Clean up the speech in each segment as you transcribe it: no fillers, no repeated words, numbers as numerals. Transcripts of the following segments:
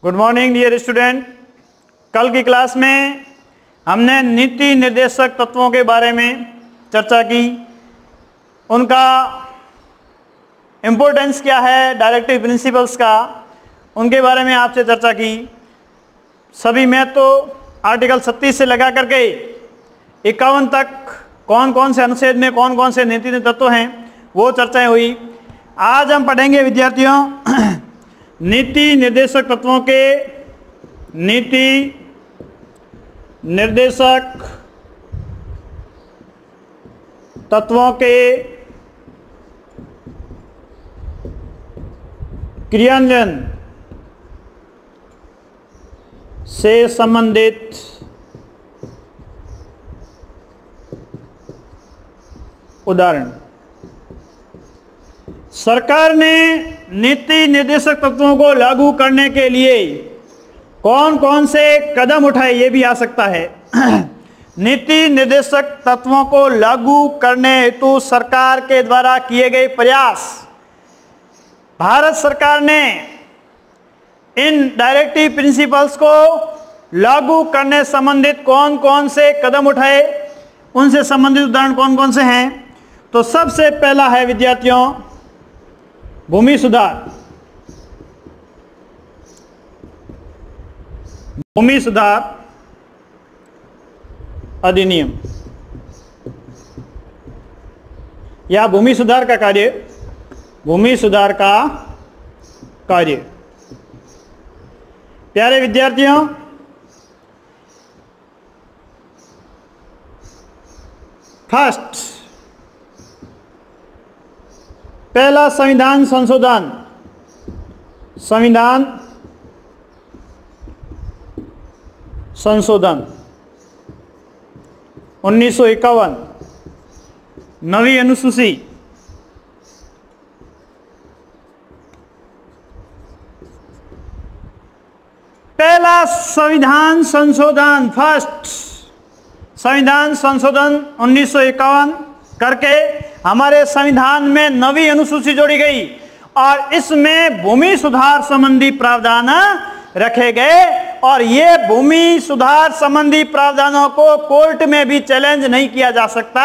Good morning dear student. कल की class में हमने नीति निर्देशक तत्वों के बारे में चर्चा की, उनका इम्पोर्टेंस क्या है, डायरेक्टिव प्रिंसिपल्स का, उनके बारे में आपसे चर्चा की। सभी में तो आर्टिकल 36 से लगा करके 51 तक कौन कौन से अनुच्छेद में कौन कौन से नीति तत्व हैं वो चर्चाएं हुई। आज हम पढ़ेंगे विद्यार्थियों नीति निर्देशक तत्वों के नीति निर्देशक तत्वों के क्रियान्वयन से संबंधित उदाहरण। सरकार ने नीति निर्देशक तत्वों को लागू करने के लिए कौन कौन से कदम उठाए, ये भी आ सकता है। नीति निर्देशक तत्वों को लागू करने हेतु सरकार के द्वारा किए गए प्रयास। भारत सरकार ने इन डायरेक्टिव प्रिंसिपल्स को लागू करने संबंधित कौन कौन से कदम उठाए, उनसे संबंधित उदाहरण कौन कौन से हैं। तो सबसे पहला है विद्यार्थियों भूमि सुधार। भूमि सुधार अधिनियम या भूमि सुधार का कार्य, भूमि सुधार का कार्य। प्यारे विद्यार्थियों, फर्स्ट पहला संविधान संशोधन, संविधान संशोधन 1951, नवी अनुसूची। पहला संविधान संशोधन, फर्स्ट संविधान संशोधन 1951 करके हमारे संविधान में नवी अनुसूची जोड़ी गई और इसमें भूमि सुधार संबंधी प्रावधान रखे गए। और ये भूमि सुधार संबंधी प्रावधानों को कोर्ट में भी चैलेंज नहीं किया जा सकता,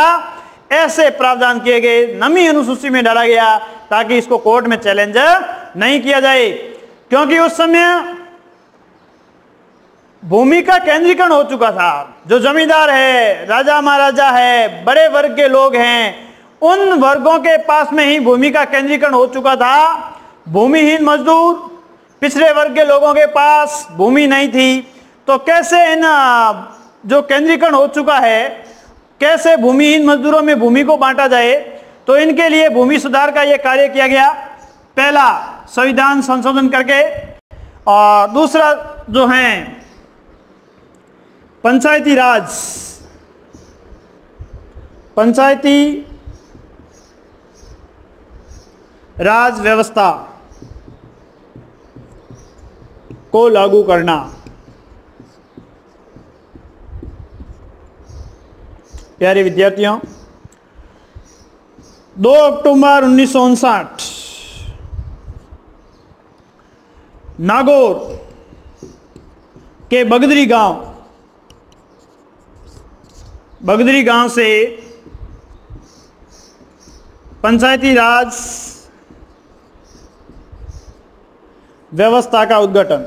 ऐसे प्रावधान किए गए, नवी अनुसूची में डाला गया ताकि इसको कोर्ट में चैलेंज नहीं किया जाए। क्योंकि उस समय भूमि का केंद्रीकरण हो चुका था। जो जमींदार है, राजा महाराजा है, बड़े वर्ग के लोग हैं, उन वर्गों के पास में ही भूमि का केंद्रीकरण हो चुका था। भूमिहीन मजदूर, पिछड़े वर्ग के लोगों के पास भूमि नहीं थी। तो कैसे इन जो केंद्रीकरण हो चुका है, कैसे भूमिहीन मजदूरों में भूमि को बांटा जाए, तो इनके लिए भूमि सुधार का यह कार्य किया गया, पहला संविधान संशोधन करके। और दूसरा जो है पंचायती राज, पंचायती राज व्यवस्था को लागू करना। प्यारे विद्यार्थियों, 2 अक्टूबर 1959 नागौर के बगदरी गांव से पंचायती राज व्यवस्था का उद्घाटन,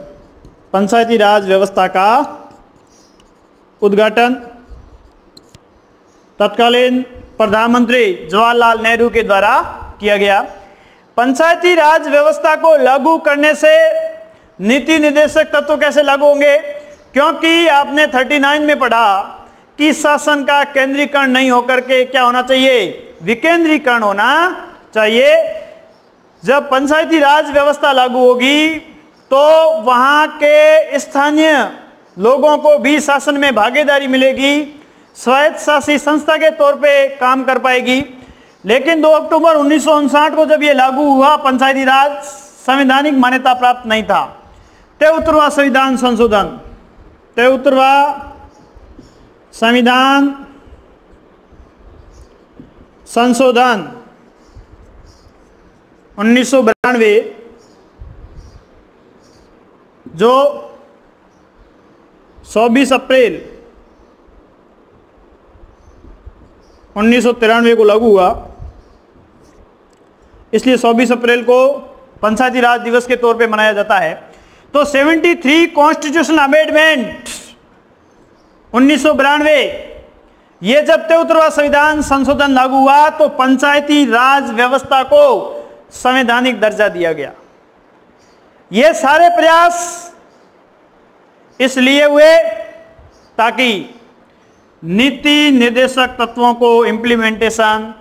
पंचायती राज व्यवस्था का उद्घाटन तत्कालीन प्रधानमंत्री जवाहरलाल नेहरू के द्वारा किया गया। पंचायती राज व्यवस्था को लागू करने से नीति निर्देशक तत्व कैसे लागू होंगे? क्योंकि आपने 39 में पढ़ा कि शासन का केंद्रीकरण नहीं होकर के क्या होना चाहिए, विकेंद्रीकरण होना चाहिए। जब पंचायती राज व्यवस्था लागू होगी तो वहां के स्थानीय लोगों को भी शासन में भागीदारी मिलेगी, स्वायत्त शासी संस्था के तौर पे काम कर पाएगी। लेकिन 2 अक्टूबर 1959 को जब ये लागू हुआ, पंचायती राज संवैधानिक मान्यता प्राप्त नहीं था। 73वां संविधान संशोधन, 73वां संविधान संशोधन 1992 जो 24 अप्रैल 1993 को लागू हुआ, इसलिए 24 अप्रैल को पंचायती राज दिवस के तौर पे मनाया जाता है। तो 73 कॉन्स्टिट्यूशनल अमेंडमेंट 1992, ये जब 73वां संविधान संशोधन लागू हुआ तो पंचायती राज व्यवस्था को संवैधानिक दर्जा दिया गया। ये सारे प्रयास इसलिए हुए ताकि नीति निर्देशक तत्वों को इम्प्लीमेंटेशन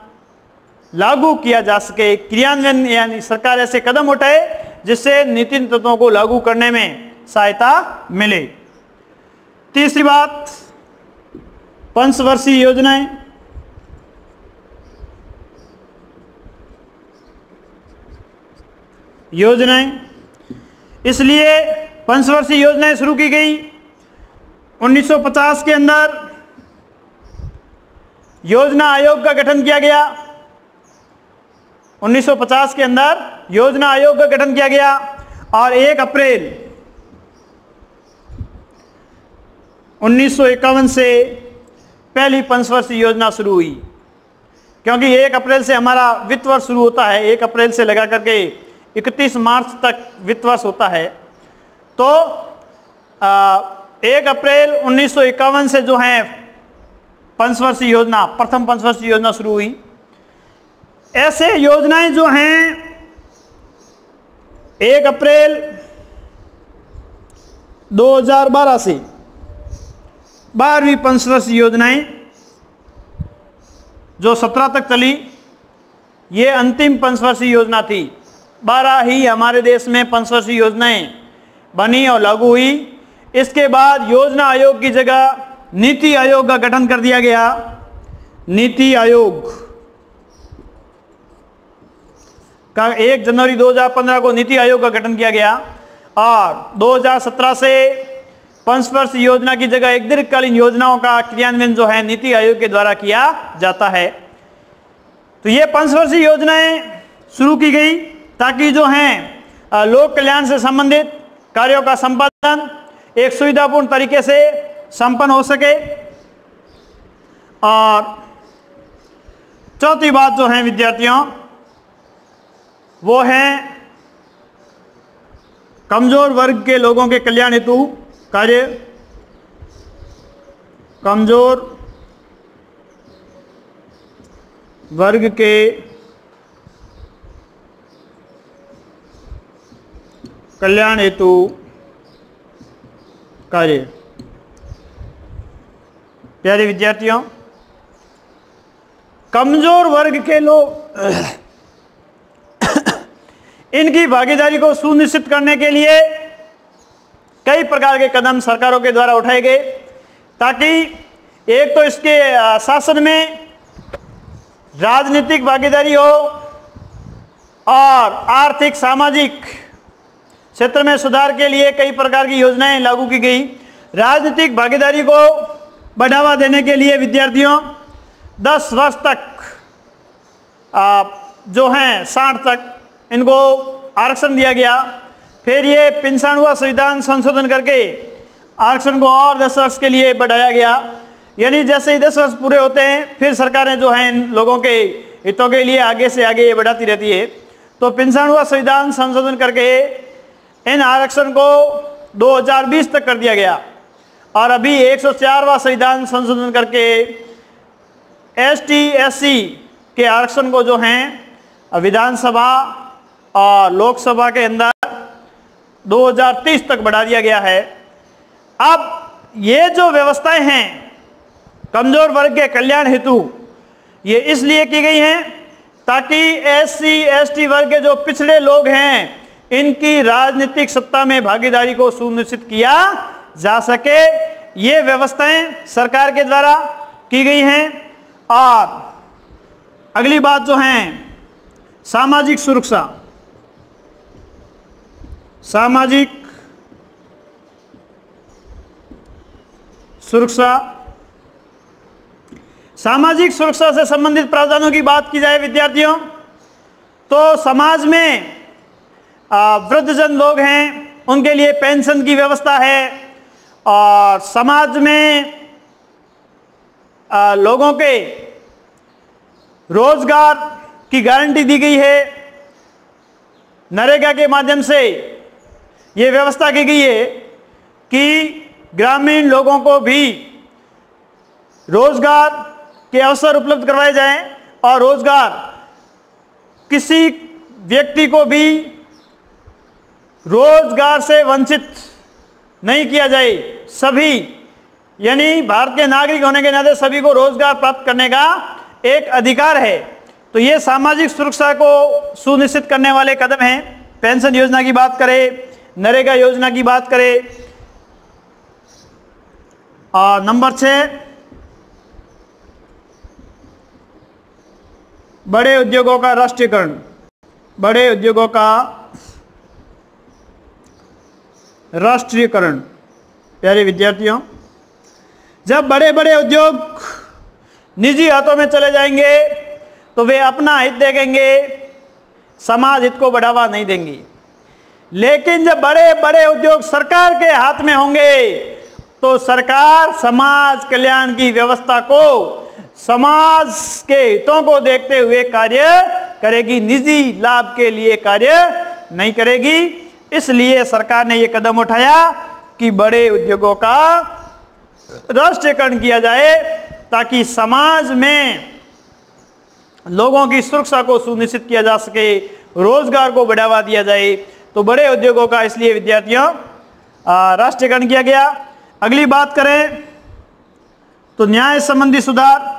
लागू किया जा सके, क्रियान्वयन, यानी सरकार ऐसे कदम उठाए जिससे नीति तत्वों को लागू करने में सहायता मिले। तीसरी बात, पंचवर्षीय योजनाएं। इसलिए पंचवर्षीय योजनाएं शुरू की गई। 1950 के अंदर योजना आयोग का गठन किया गया। 1950 के अंदर योजना आयोग का गठन किया गया और 1 अप्रैल 1951 से पहली पंचवर्षीय योजना शुरू हुई। क्योंकि 1 अप्रैल से हमारा वित्त वर्ष शुरू होता है, 1 अप्रैल से लगा करके 31 मार्च तक वित्त वर्ष होता है। तो 1 अप्रैल 1951 से जो है पंचवर्षीय योजना, प्रथम पंचवर्षीय योजना शुरू हुई। ऐसे योजनाएं जो हैं 1 अप्रैल 2012 से 12वीं पंचवर्षीय योजनाएं जो 17 तक चली, ये अंतिम पंचवर्षीय योजना थी। 12 ही हमारे देश में पंचवर्षीय योजनाएं बनी और लागू हुई। इसके बाद योजना आयोग की जगह नीति आयोग का गठन कर दिया गया। नीति आयोग का 1 जनवरी 2015 को नीति आयोग का गठन किया गया और 2017 से पंचवर्षीय योजना की जगह एक दीर्घकालीन योजनाओं का क्रियान्वयन जो है नीति आयोग के द्वारा किया जाता है। तो ये पंचवर्षीय योजनाएं शुरू की गई ताकि जो हैं लोक कल्याण से संबंधित कार्यों का संपादन एक सुविधापूर्ण तरीके से संपन्न हो सके। और चौथी बात जो है विद्यार्थियों, वो है कमजोर वर्ग के लोगों के कल्याण हेतु कार्य। कमजोर वर्ग के कल्याण हेतु कार्य। प्यारे विद्यार्थियों, कमजोर वर्ग के लोग इनकी भागीदारी को सुनिश्चित करने के लिए कई प्रकार के कदम सरकारों के द्वारा उठाए गए ताकि एक तो इसके शासन में राजनीतिक भागीदारी हो और आर्थिक सामाजिक क्षेत्र में सुधार के लिए कई प्रकार की योजनाएं लागू की गई। राजनीतिक भागीदारी को बढ़ावा देने के लिए विद्यार्थियों 10 वर्ष तक जो हैं 60 तक इनको आरक्षण दिया गया। फिर ये 95वां संविधान संशोधन करके आरक्षण को और 10 वर्ष के लिए बढ़ाया गया। यानी जैसे ही 10 वर्ष पूरे होते हैं फिर सरकारें जो हैं इन लोगों के हितों के लिए आगे से आगे ये बढ़ाती रहती है। तो 95वां संविधान संशोधन करके इन आरक्षण को 2020 तक कर दिया गया और अभी 104वां संविधान संशोधन करके ST/SC के आरक्षण को जो हैं विधानसभा और लोकसभा के अंदर 2030 तक बढ़ा दिया गया है। अब ये जो व्यवस्थाएं हैं कमजोर वर्ग के कल्याण हेतु ये इसलिए की गई हैं ताकि SC/ST वर्ग के जो पिछड़े लोग हैं इनकी राजनीतिक सत्ता में भागीदारी को सुनिश्चित किया जा सके। ये व्यवस्थाएं सरकार के द्वारा की गई हैं। और अगली बात जो है सामाजिक सुरक्षा। सामाजिक सुरक्षा, सामाजिक सुरक्षा से संबंधित प्रावधानों की बात की जाए विद्यार्थियों तो समाज में वृद्धजन लोग हैं उनके लिए पेंशन की व्यवस्था है और समाज में लोगों के रोजगार की गारंटी दी गई है। नरेगा के माध्यम से ये व्यवस्था की गई है कि ग्रामीण लोगों को भी रोजगार के अवसर उपलब्ध करवाए जाएं और रोजगार किसी व्यक्ति को भी रोजगार से वंचित नहीं किया जाए। सभी यानी भारत के नागरिक होने के नाते सभी को रोजगार प्राप्त करने का एक अधिकार है। तो ये सामाजिक सुरक्षा को सुनिश्चित करने वाले कदम हैं। पेंशन योजना की बात करें, नरेगा योजना की बात करें। और नंबर 6, बड़े उद्योगों का राष्ट्रीयकरण। बड़े उद्योगों का राष्ट्रीयकरण। प्यारे विद्यार्थियों, जब बड़े बड़े उद्योग निजी हाथों में चले जाएंगे तो वे अपना हित देखेंगे, समाज हित को बढ़ावा नहीं देंगे। लेकिन जब बड़े बड़े उद्योग सरकार के हाथ में होंगे तो सरकार समाज कल्याण की व्यवस्था को, समाज के हितों को देखते हुए कार्य करेगी, निजी लाभ के लिए कार्य नहीं करेगी। इसलिए सरकार ने यह कदम उठाया कि बड़े उद्योगों का राष्ट्रीयकरण किया जाए ताकि समाज में लोगों की सुरक्षा को सुनिश्चित किया जा सके, रोजगार को बढ़ावा दिया जाए। तो बड़े उद्योगों का इसलिए विद्यार्थियों राष्ट्रीयकरण किया गया। अगली बात करें तो न्याय संबंधी सुधार।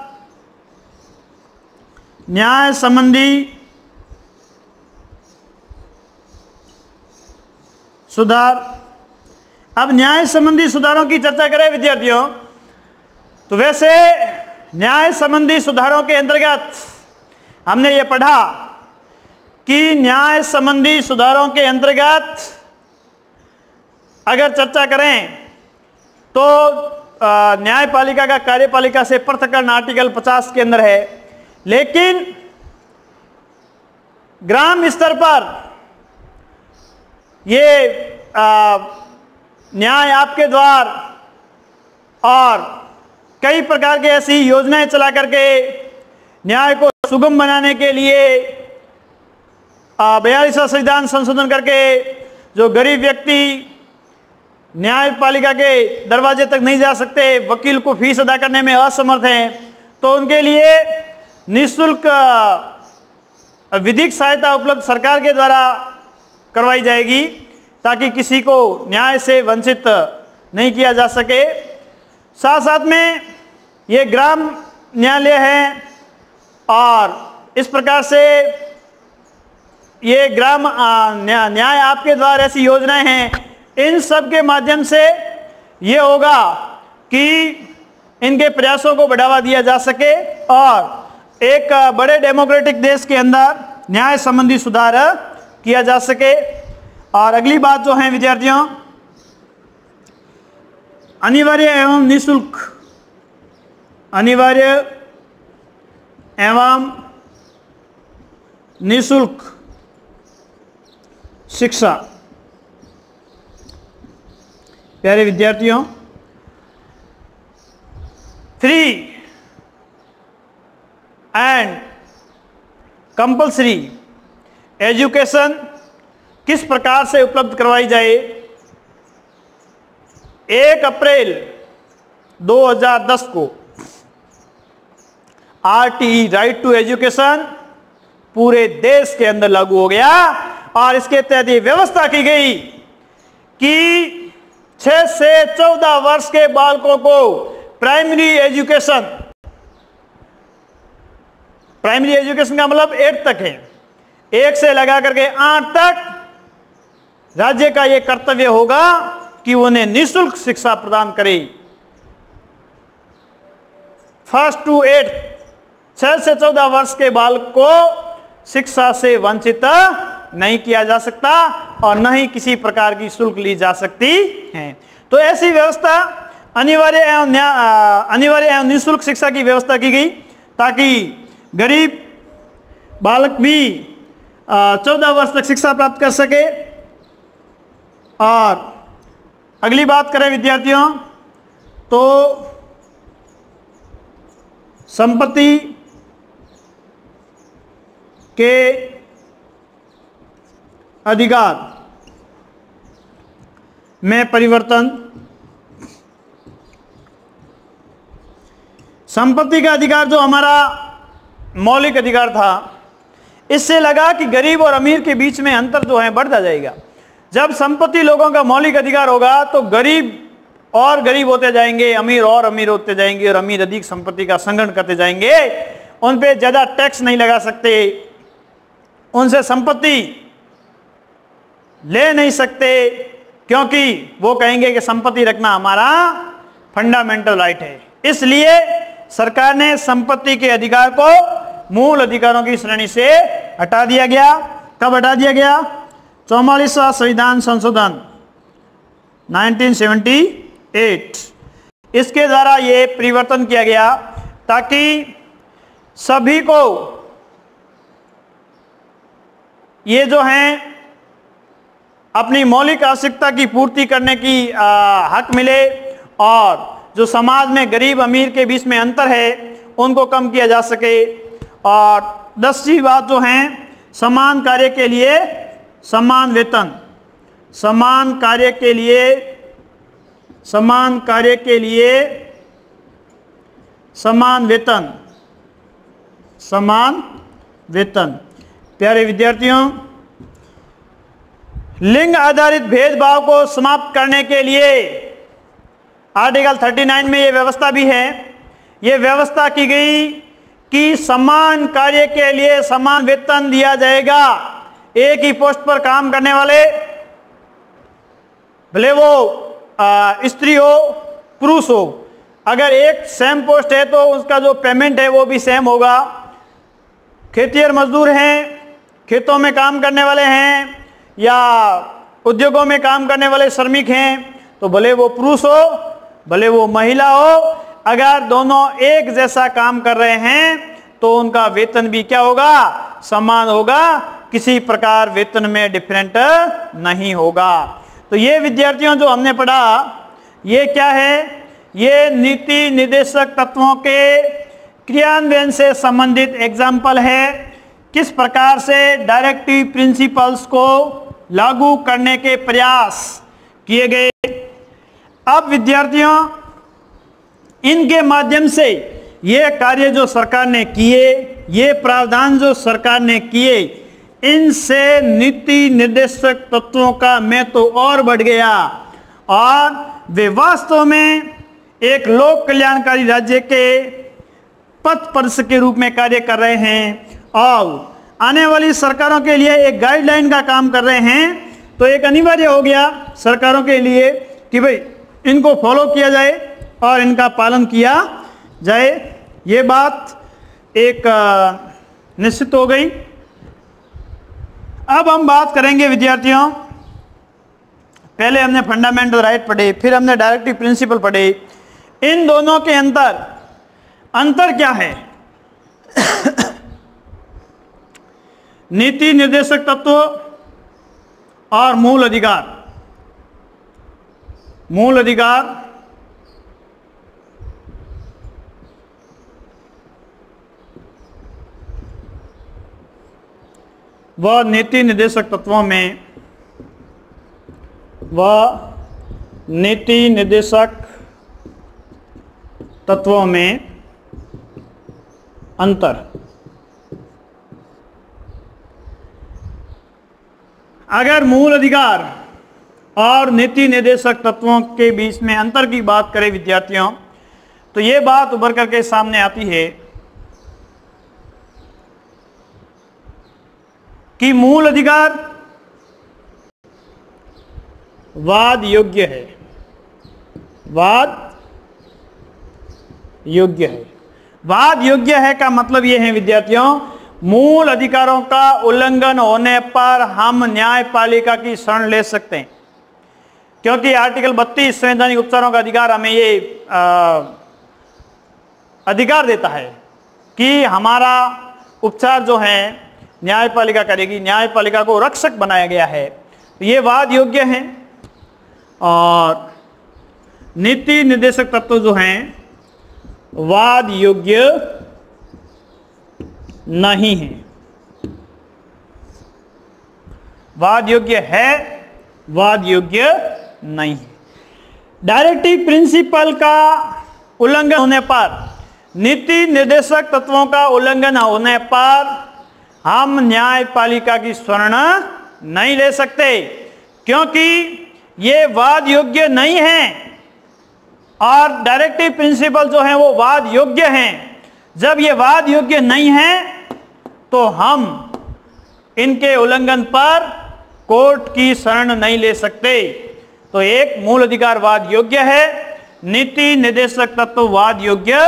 न्याय संबंधी सुधार। अब न्याय संबंधी सुधारों की चर्चा करें विद्यार्थियों, तो वैसे न्याय संबंधी सुधारों के अंतर्गत हमने ये पढ़ा कि न्याय संबंधी सुधारों के अंतर्गत अगर चर्चा करें तो न्यायपालिका का कार्यपालिका से पृथक्करण आर्टिकल 50 के अंदर है। लेकिन ग्राम स्तर पर ये न्याय आपके द्वार और कई प्रकार की ऐसी योजनाएं चला करके न्याय को सुगम बनाने के लिए 42वां संविधान संशोधन करके जो गरीब व्यक्ति न्यायपालिका के दरवाजे तक नहीं जा सकते, वकील को फीस अदा करने में असमर्थ हैं, तो उनके लिए निःशुल्क विधिक सहायता उपलब्ध सरकार के द्वारा करवाई जाएगी ताकि किसी को न्याय से वंचित नहीं किया जा सके। साथ साथ में ये ग्राम न्यायालय है और इस प्रकार से ये ग्राम न्याय आपके द्वारा ऐसी योजनाएं हैं। इन सब के माध्यम से ये होगा कि इनके प्रयासों को बढ़ावा दिया जा सके और एक बड़े डेमोक्रेटिक देश के अंदर न्याय संबंधी सुधार किया जा सके। और अगली बात जो है विद्यार्थियों, अनिवार्य एवं निःशुल्क, अनिवार्य एवं निःशुल्क शिक्षा। प्यारे विद्यार्थियों, फ्री एंड कंपल्सरी एजुकेशन किस प्रकार से उपलब्ध करवाई जाए। 1 अप्रैल 2010 को आरटीई राइट टू एजुकेशन पूरे देश के अंदर लागू हो गया और इसके तहत ये व्यवस्था की गई कि 6 से 14 वर्ष के बालकों को प्राइमरी एजुकेशन, प्राइमरी एजुकेशन का मतलब 8 तक है, 1 से लगा करके 8 तक राज्य का यह कर्तव्य होगा कि उन्हें निःशुल्क शिक्षा प्रदान करे। 1 to 8, 6 से 14 वर्ष के बालक को शिक्षा से वंचित नहीं किया जा सकता और न ही किसी प्रकार की शुल्क ली जा सकती है। तो ऐसी व्यवस्था अनिवार्य एवं निःशुल्क शिक्षा की व्यवस्था की गई ताकि गरीब बालक भी 14 वर्ष तक शिक्षा प्राप्त कर सके। और अगली बात करें विद्यार्थियों तो संपत्ति के अधिकार में परिवर्तन। संपत्ति का अधिकार जो हमारा मौलिक अधिकार था, इससे लगा कि गरीब और अमीर के बीच में अंतर जो है बढ़ता जाएगा। जब संपत्ति लोगों का मौलिक अधिकार होगा तो गरीब और गरीब होते जाएंगे, अमीर और अमीर होते जाएंगे, और अमीर अधिक संपत्ति का संग्रहण करते जाएंगे। उन पे ज्यादा टैक्स नहीं लगा सकते, उनसे संपत्ति ले नहीं सकते, क्योंकि वो कहेंगे कि संपत्ति रखना हमारा फंडामेंटल राइट है। इसलिए सरकार ने संपत्ति के अधिकार को मूल अधिकारों की श्रेणी से हटा दिया गया। कब हटा दिया गया? 44वां संविधान संशोधन 1978, इसके द्वारा ये परिवर्तन किया गया ताकि सभी को ये जो हैं अपनी मौलिक आवश्यकता की पूर्ति करने की हक मिले, और जो समाज में गरीब अमीर के बीच में अंतर है उनको कम किया जा सके। और 10वीं बात जो है समान कार्य के लिए समान वेतन, समान कार्य के लिए समान वेतन, समान वेतन। प्यारे विद्यार्थियों, लिंग आधारित भेदभाव को समाप्त करने के लिए आर्टिकल 39 में ये व्यवस्था भी है। ये व्यवस्था की गई कि समान कार्य के लिए समान वेतन दिया जाएगा। एक ही पोस्ट पर काम करने वाले, भले वो स्त्री हो पुरुष हो, अगर एक सेम पोस्ट है तो उसका जो पेमेंट है वो भी सेम होगा। खेतिहर मजदूर हैं, खेतों में काम करने वाले हैं, या उद्योगों में काम करने वाले श्रमिक हैं, तो भले वो पुरुष हो भले वो महिला हो, अगर दोनों एक जैसा काम कर रहे हैं तो उनका वेतन भी क्या होगा? समान होगा, किसी प्रकार वेतन में डिफरेंट नहीं होगा। तो ये विद्यार्थियों जो हमने पढ़ा, ये क्या है? ये नीति निर्देशक तत्वों के क्रियान्वयन से संबंधित एग्जाम्पल है, किस प्रकार से डायरेक्टिव प्रिंसिपल्स को लागू करने के प्रयास किए गए। अब विद्यार्थियों, इनके माध्यम से ये कार्य जो सरकार ने किए, ये प्रावधान जो सरकार ने किए, इनसे नीति निर्देशक तत्वों का महत्व और बढ़ गया, और वे वास्तव में एक लोक कल्याणकारी राज्य के पथ प्रदर्शक के रूप में कार्य कर रहे हैं, और आने वाली सरकारों के लिए एक गाइडलाइन का काम कर रहे हैं। तो एक अनिवार्य हो गया सरकारों के लिए कि भाई इनको फॉलो किया जाए और इनका पालन किया जाए। ये बात एक निश्चित हो गई। अब हम बात करेंगे विद्यार्थियों, पहले हमने फंडामेंटल राइट पढ़े, फिर हमने डायरेक्टिव प्रिंसिपल पढ़े। इन दोनों के अंतर क्या है? नीति निर्देशक तत्व और मूल अधिकार। मूल अधिकार व नीति निर्देशक तत्वों में अंतर। अगर मूल अधिकार और नीति निर्देशक तत्वों के बीच में अंतर की बात करें विद्यार्थियों, तो ये बात उभर करके सामने आती है कि मूल अधिकार वाद योग्य है। वाद योग्य है का मतलब ये है विद्यार्थियों, मूल अधिकारों का उल्लंघन होने पर हम न्यायपालिका की शरण ले सकते हैं, क्योंकि आर्टिकल 32 संवैधानिक उपचारों का अधिकार हमें ये अधिकार देता है कि हमारा उपचार जो है न्यायपालिका करेगी, न्यायपालिका को रक्षक बनाया गया है। तो ये वाद योग्य है। और नीति निर्देशक तत्व जो हैं वाद योग्य नहीं है। वाद योग्य है, वाद योग्य नहीं है। डायरेक्टिव प्रिंसिपल का उल्लंघन होने पर, नीति निर्देशक तत्वों का उल्लंघन होने पर हम न्यायपालिका की शरण नहीं ले सकते, क्योंकि ये वाद योग्य नहीं है और डायरेक्टिव प्रिंसिपल जो है वो वाद योग्य हैं। जब ये वाद योग्य नहीं है तो हम इनके उल्लंघन पर कोर्ट की शरण नहीं ले सकते। तो एक मूल अधिकार वाद योग्य है, नीति निर्देशक तत्व वाद योग्य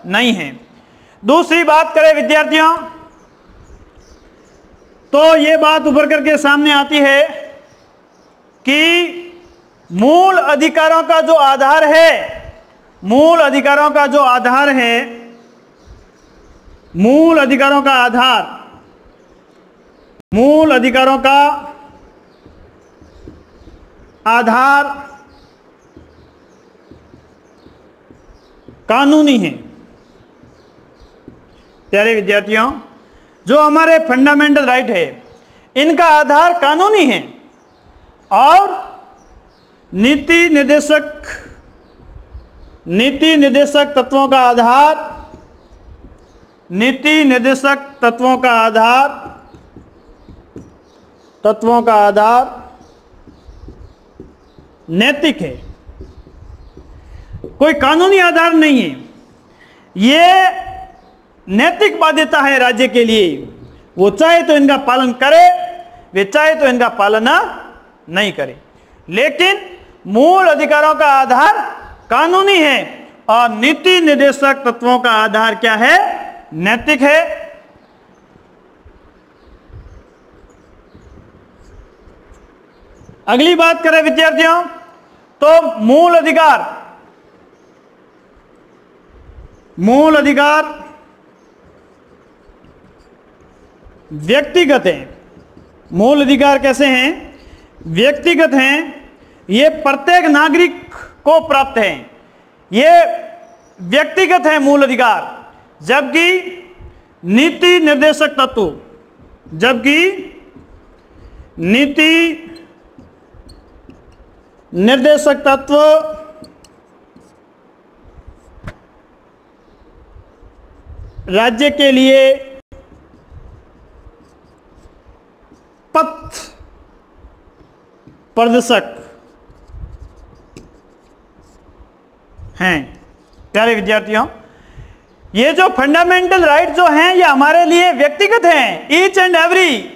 नहीं है। दूसरी बात करें विद्यार्थियों, तो ये बात उभर करके सामने आती है कि मूल अधिकारों का जो आधार है, मूल अधिकारों का जो आधार है, मूल अधिकारों का आधार, मूल अधिकारों का आधार कानूनी है। प्यारे विद्यार्थियों, जो हमारे फंडामेंटल राइट है इनका आधार कानूनी है और नीति निर्देशक तत्वों का आधार, नीति निर्देशक तत्वों का आधार नैतिक है, कोई कानूनी आधार नहीं है। ये नैतिक बाध्यता है राज्य के लिए, वो चाहे तो इनका पालन करे, वे चाहे तो इनका पालन नहीं करे। लेकिन मूल अधिकारों का आधार कानूनी है और नीति निर्देशक तत्वों का आधार क्या है? नैतिक है। अगली बात करें विद्यार्थियों, तो मूल अधिकार व्यक्तिगत हैं। मूल अधिकार कैसे हैं? व्यक्तिगत हैं। ये प्रत्येक नागरिक को प्राप्त हैं, ये व्यक्तिगत है मूल अधिकार। जबकि नीति निर्देशक तत्व राज्य के लिए पथ प्रदर्शक हैं। प्यारे विद्यार्थियों, ये जो फंडामेंटल राइट जो हैं ये हमारे लिए व्यक्तिगत हैं, ईच एंड एवरी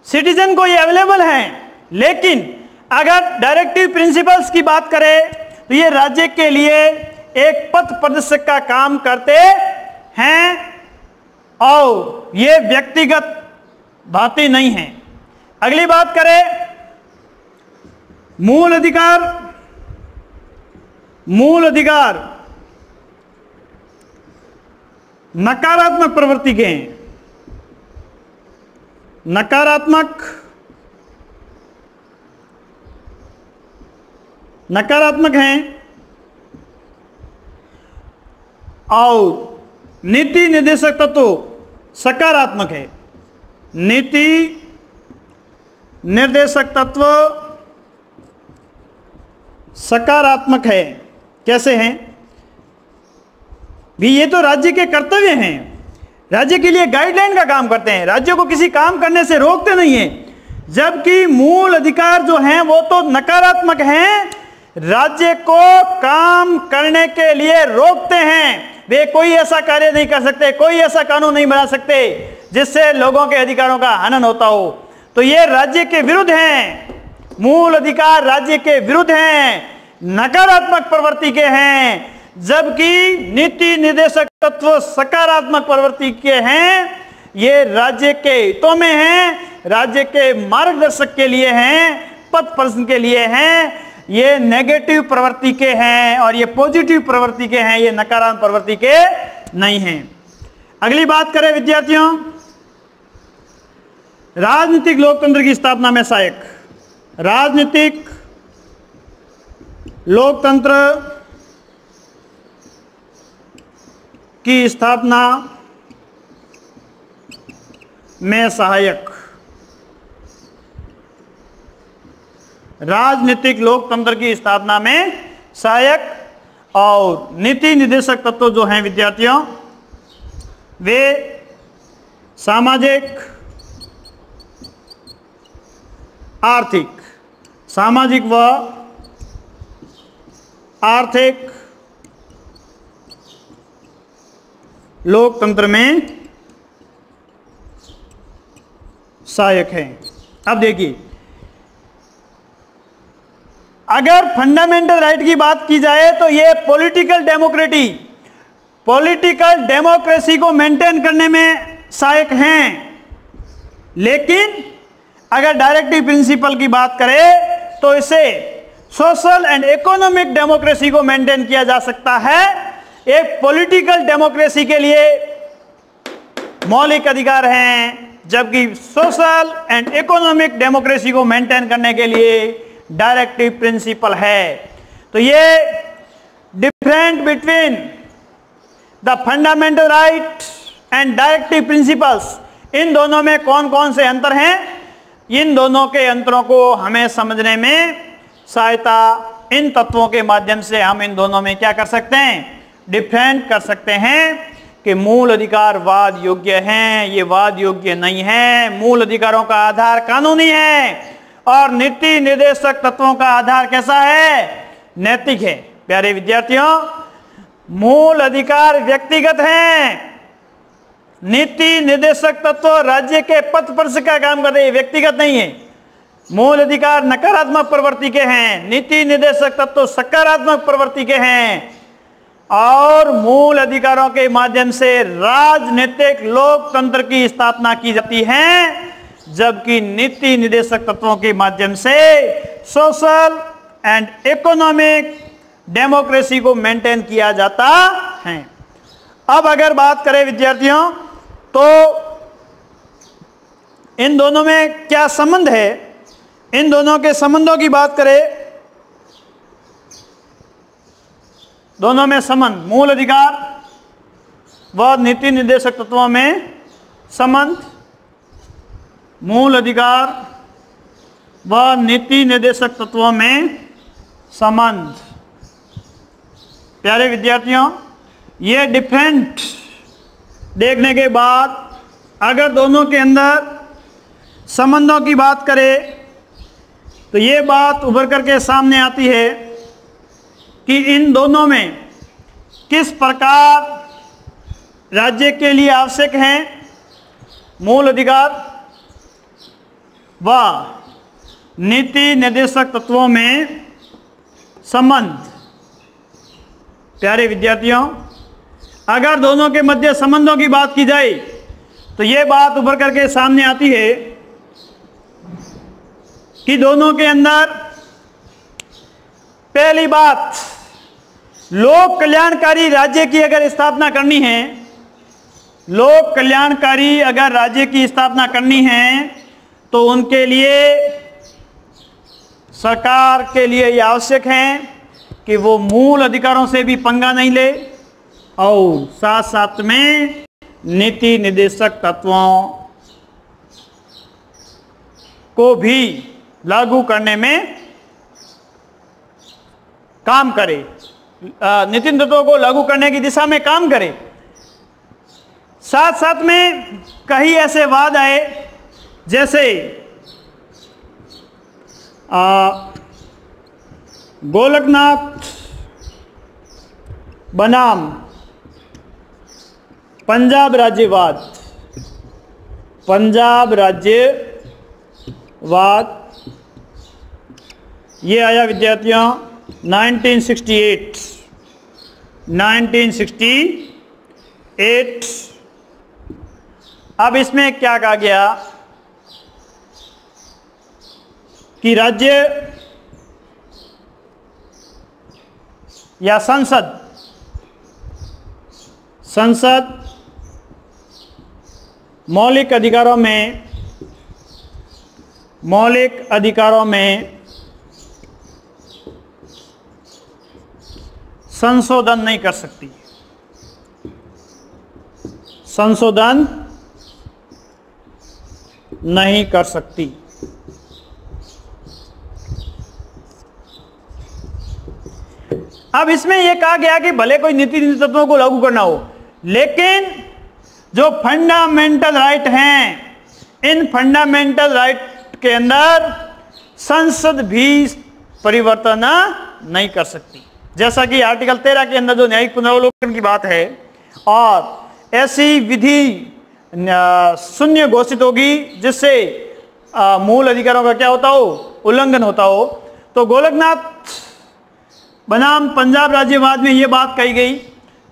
सिटीजन को ये अवेलेबल हैं। लेकिन अगर डायरेक्टिव प्रिंसिपल्स की बात करें तो ये राज्य के लिए एक पथ प्रदर्शक का काम करते हैं और ये व्यक्तिगत भांति नहीं है। अगली बात करें मूल अधिकार नकारात्मक प्रवृत्ति के हैं। नकारात्मक हैं और नीति निर्देशक तत्व सकारात्मक है। नीति निर्देशक तत्व सकारात्मक है। कैसे हैं भी? ये तो राज्य के कर्तव्य हैं, राज्य के लिए गाइडलाइन का काम करते हैं, राज्य को किसी काम करने से रोकते नहीं हैं। जबकि मूल अधिकार जो हैं वो तो नकारात्मक हैं, राज्य को काम करने के लिए रोकते हैं। वे कोई ऐसा कार्य नहीं कर सकते, कोई ऐसा कानून नहीं बना सकते जिससे लोगों के अधिकारों का हनन होता हो। तो ये राज्य के विरुद्ध हैं, मूल अधिकार राज्य के विरुद्ध हैं, नकारात्मक प्रवृत्ति के हैं। जबकि नीति निर्देशक तत्व सकारात्मक प्रवृत्ति के हैं, ये राज्य के हितों में हैं, राज्य के मार्गदर्शक के लिए हैं, पथ प्रदर्शन के लिए हैं। ये नेगेटिव प्रवृत्ति के हैं और ये पॉजिटिव प्रवृत्ति के हैं, ये नकारात्मक प्रवृत्ति के नहीं हैं। अगली बात करें विद्यार्थियों, राजनीतिक लोकतंत्र की स्थापना में सहायक। राजनीतिक लोकतंत्र की स्थापना में सहायक। राजनीतिक लोकतंत्र की स्थापना में सहायक। और नीति निर्देशक तत्व जो हैं विद्यार्थियों, वे सामाजिक, आर्थिक, सामाजिक व आर्थिक लोकतंत्र में सहायक हैं। अब देखिए, अगर फंडामेंटल राइट की बात की जाए तो ये पॉलिटिकल डेमोक्रेसी को मेंटेन करने में सहायक हैं। लेकिन अगर डायरेक्टिव प्रिंसिपल की बात करें तो इसे सोशल एंड इकोनॉमिक डेमोक्रेसी को मेंटेन किया जा सकता है। एक पॉलिटिकल डेमोक्रेसी के लिए मौलिक अधिकार हैं, जबकि सोशल एंड इकोनॉमिक डेमोक्रेसी को मेंटेन करने के लिए डायरेक्टिव प्रिंसिपल है। तो ये different between the fundamental right and directive principles, इन दोनों में कौन कौन से अंतर हैं, इन दोनों के अंतरों को हमें समझने में सहायता इन तत्वों के माध्यम से हम इन दोनों में क्या कर सकते हैं, डिफरेंट कर सकते हैं कि मूल अधिकार वाद योग्य हैं, ये वाद योग्य नहीं है। मूल अधिकारों का आधार कानूनी है और नीति निर्देशक तत्वों का आधार कैसा है, नैतिक है। प्यारे विद्यार्थियों, मूल अधिकार व्यक्तिगत हैं, नीति निर्देशक तत्व राज्य के पथ पर का काम करते हैं, व्यक्तिगत नहीं है। मूल अधिकार नकारात्मक प्रवृत्ति के हैं, नीति निर्देशक तत्व सकारात्मक प्रवृत्ति के हैं। और मूल अधिकारों के माध्यम से राजनीतिक लोकतंत्र की स्थापना की जाती है, जबकि नीति निर्देशक तत्वों के माध्यम से सोशल एंड इकोनॉमिक डेमोक्रेसी को मेंटेन किया जाता है। अब अगर बात करें विद्यार्थियों, तो इन दोनों में क्या संबंध है, इन दोनों के संबंधों की बात करें, दोनों में संबंध, मूल अधिकार व नीति निर्देशक तत्वों में संबंध, मूल अधिकार व नीति निर्देशक तत्वों में संबंध। प्यारे विद्यार्थियों, ये डिफरेंट देखने के बाद अगर दोनों के अंदर संबंधों की बात करें तो ये बात उभर करके सामने आती है कि इन दोनों में किस प्रकार राज्य के लिए आवश्यक हैं मूल अधिकार व नीति निर्देशक तत्वों में संबंध। प्यारे विद्यार्थियों, अगर दोनों के मध्य संबंधों की बात की जाए तो ये बात उभर करके सामने आती है कि दोनों के अंदर पहली बात, लोक कल्याणकारी राज्य की अगर स्थापना करनी है, लोक कल्याणकारी अगर राज्य की स्थापना करनी है तो उनके लिए सरकार के लिए यह आवश्यक है कि वो मूल अधिकारों से भी पंगा नहीं ले और साथ साथ में नीति निर्देशक तत्वों को भी लागू करने में काम करे, नीति तत्वों को लागू करने की दिशा में काम करे। साथ साथ में कई ऐसे वाद आए जैसे गोलकनाथ बनाम पंजाब राज्यवाद, पंजाब राज्यवाद ये आया विद्यार्थियों 1968। अब इसमें क्या कहा गया कि राज्य या संसद मौलिक अधिकारों में संशोधन नहीं कर सकती, संशोधन नहीं कर सकती। अब इसमें यह कहा गया कि भले कोई नीति तत्वों को लागू करना हो, लेकिन जो फंडामेंटल राइट हैं, इन फंडामेंटल राइट के अंदर संसद भी परिवर्तन नहीं कर सकती। जैसा कि आर्टिकल 13 के अंदर जो न्यायिक पुनरावलोकन की बात है, और ऐसी विधि शून्य घोषित होगी जिससे मूल अधिकारों का क्या होता हो, उल्लंघन होता हो। तो गोलकनाथ बनाम पंजाब राज्यवाद में यह बात कही गई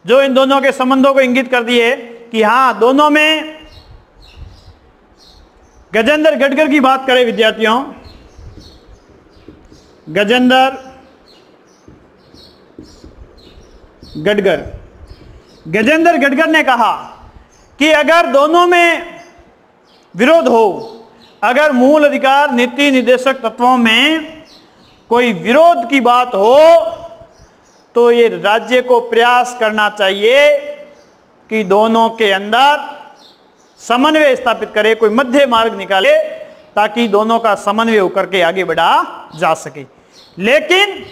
जो इन दोनों के संबंधों को इंगित करती है कि हाँ, दोनों में गजेंद्र गडकर की बात करें विद्यार्थियों, गजेंद्र गडकर ने कहा कि अगर दोनों में विरोध हो, अगर मूल अधिकार नीति निर्देशक तत्वों में कोई विरोध की बात हो, तो ये राज्य को प्रयास करना चाहिए कि दोनों के अंदर समन्वय स्थापित करे, कोई मध्य मार्ग निकाले, ताकि दोनों का समन्वय होकर के आगे बढ़ा जा सके। लेकिन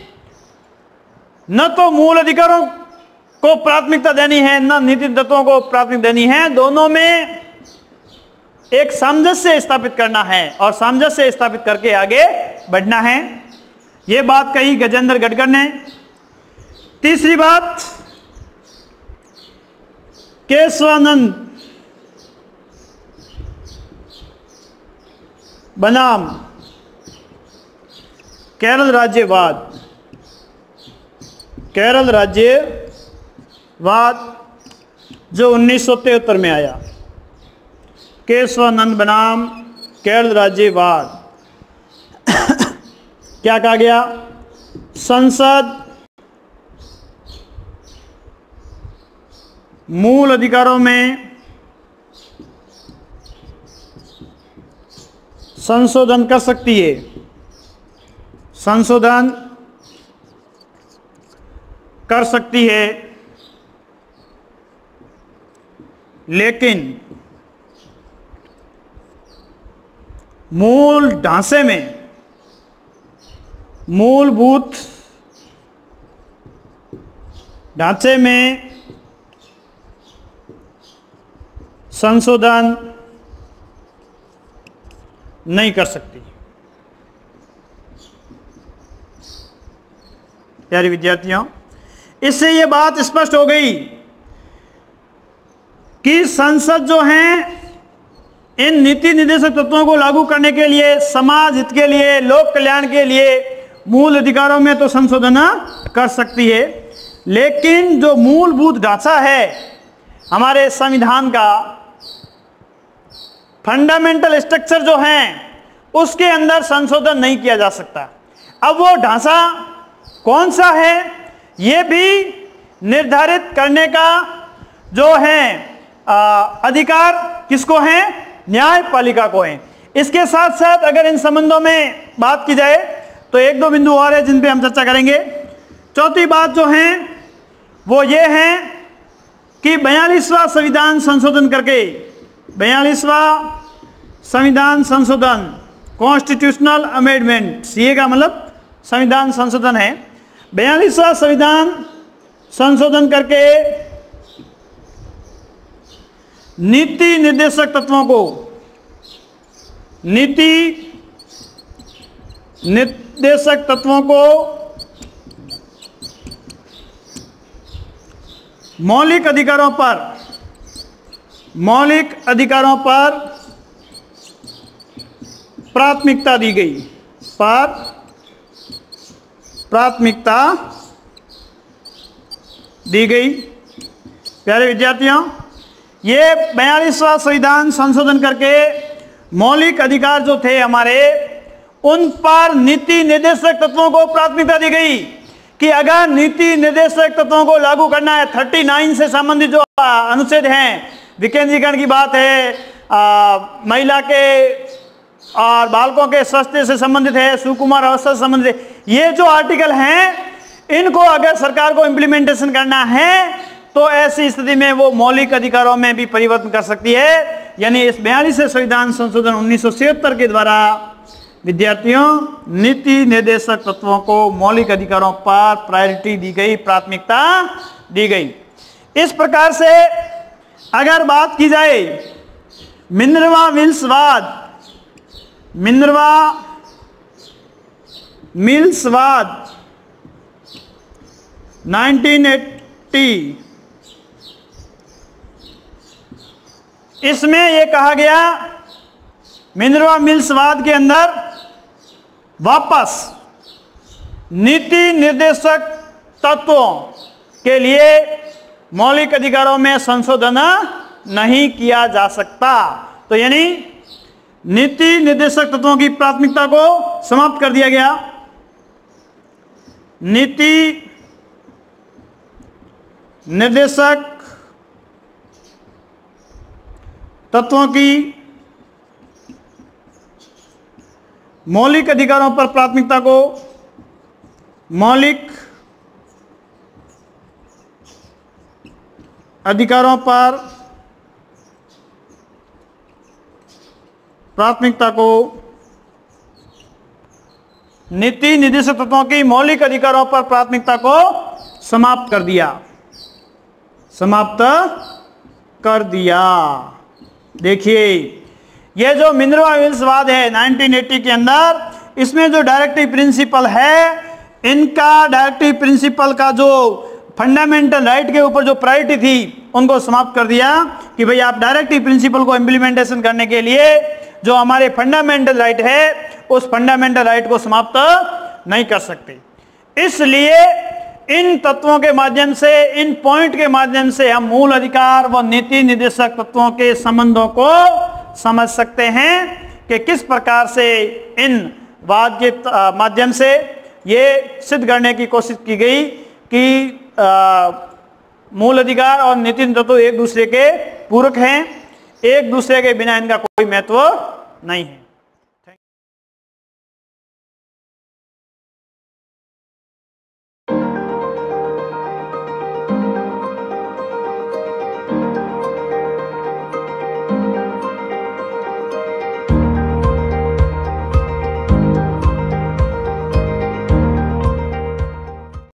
न तो मूल अधिकारों को प्राथमिकता देनी है, न नीति तत्वों को प्राथमिकता देनी है, दोनों में एक सामंजस्य स्थापित करना है और सामंजस्य स्थापित करके आगे बढ़ना है। यह बात कही गजेंद्र गडकर ने। तीसरी बात, केशवानंद बनाम केरल राज्यवाद, जो 1973 में आया, केशवानंद बनाम केरल राज्यवाद। क्या कहा गया? संसद मूल अधिकारों में संशोधन कर सकती है, संशोधन कर सकती है, लेकिन मूल ढांचे में, मूलभूत ढांचे में संशोधन नहीं कर सकती। प्यारे विद्यार्थियों, इससे यह बात स्पष्ट हो गई कि संसद जो है इन नीति निर्देशक तत्वों को लागू करने के लिए, समाज हित के लिए, लोक कल्याण के लिए मूल अधिकारों में तो संशोधन कर सकती है, लेकिन जो मूलभूत ढांचा है हमारे संविधान का, फंडामेंटल स्ट्रक्चर जो है, उसके अंदर संशोधन नहीं किया जा सकता। अब वो ढांचा कौन सा है, ये भी निर्धारित करने का जो है अधिकार किसको है? न्यायपालिका को है। इसके साथ साथ अगर इन संबंधों में बात की जाए तो एक दो बिंदु और है जिन पे हम चर्चा करेंगे। चौथी बात जो है वो ये है कि 42वां संविधान संशोधन करके, 42वां संविधान संशोधन, कॉन्स्टिट्यूशनल अमेंडमेंट, सीए का मतलब संविधान संशोधन है, 42वां संविधान संशोधन करके नीति निर्देशक तत्वों को, नीति निर्देशक तत्वों को मौलिक अधिकारों पर प्राथमिकता दी गई, प्राथमिकता दी गई। प्यारे विद्यार्थियों, ये 42वां संविधान संशोधन करके मौलिक अधिकार जो थे हमारे, उन पर नीति निर्देशक तत्वों को प्राथमिकता दी गई कि अगर नीति निर्देशक तत्वों को लागू करना है, 39 से संबंधित जो अनुच्छेद हैं, विकेंद्रीकरण की बात है, महिला के और बालकों के स्वास्थ्य से संबंधित है, सुकुमार अवस्था से संबंधित है, ये जो आर्टिकल हैं, इनको अगर सरकार को इंप्लीमेंटेशन करना है तो ऐसी स्थिति में वो मौलिक अधिकारों में भी परिवर्तन कर सकती है। यानी इस 42वें संविधान संशोधन 1976 के द्वारा विद्यार्थियों नीति निर्देशक तत्वों को मौलिक अधिकारों पर प्रायोरिटी दी गई, प्राथमिकता दी गई। इस प्रकार से अगर बात की जाए मिनर्वा मिल्सवाद 1980, इसमें यह कहा गया मिनर्वा मिल्सवाद के अंदर वापस नीति निर्देशक तत्वों के लिए मौलिक अधिकारों में संशोधन नहीं किया जा सकता। तो यानी नीति निर्देशक तत्वों की प्राथमिकता को समाप्त कर दिया गया। नीति निर्देशक तत्वों की मौलिक अधिकारों पर प्राथमिकता को मौलिक अधिकारों पर प्राथमिकता को नीति निर्देशक तत्वों की मौलिक अधिकारों पर प्राथमिकता को समाप्त कर दिया। देखिए यह जो मिनर्वा मिल्सवाद है 1980 के अंदर, इसमें जो डायरेक्टिव प्रिंसिपल है, इनका डायरेक्टिव प्रिंसिपल का जो फंडामेंटल राइट के ऊपर जो प्रायोरिटी थी उनको समाप्त कर दिया कि भाई आप डायरेक्टिव प्रिंसिपल को इम्प्लीमेंटेशन करने के लिए जो हमारे फंडामेंटल राइट है उस फंडामेंटल राइट को समाप्त नहीं कर सकते। इसलिए इन तत्वों के माध्यम से, इन पॉइंट के माध्यम से हम मूल अधिकार व नीति निर्देशक तत्वों के संबंधों को समझ सकते हैं कि किस प्रकार से इन वाद के माध्यम से ये सिद्ध करने की कोशिश की गई कि मूल अधिकार और नीति तत्व एक दूसरे के पूरक हैं, एक दूसरे के बिना इनका कोई महत्व नहीं है।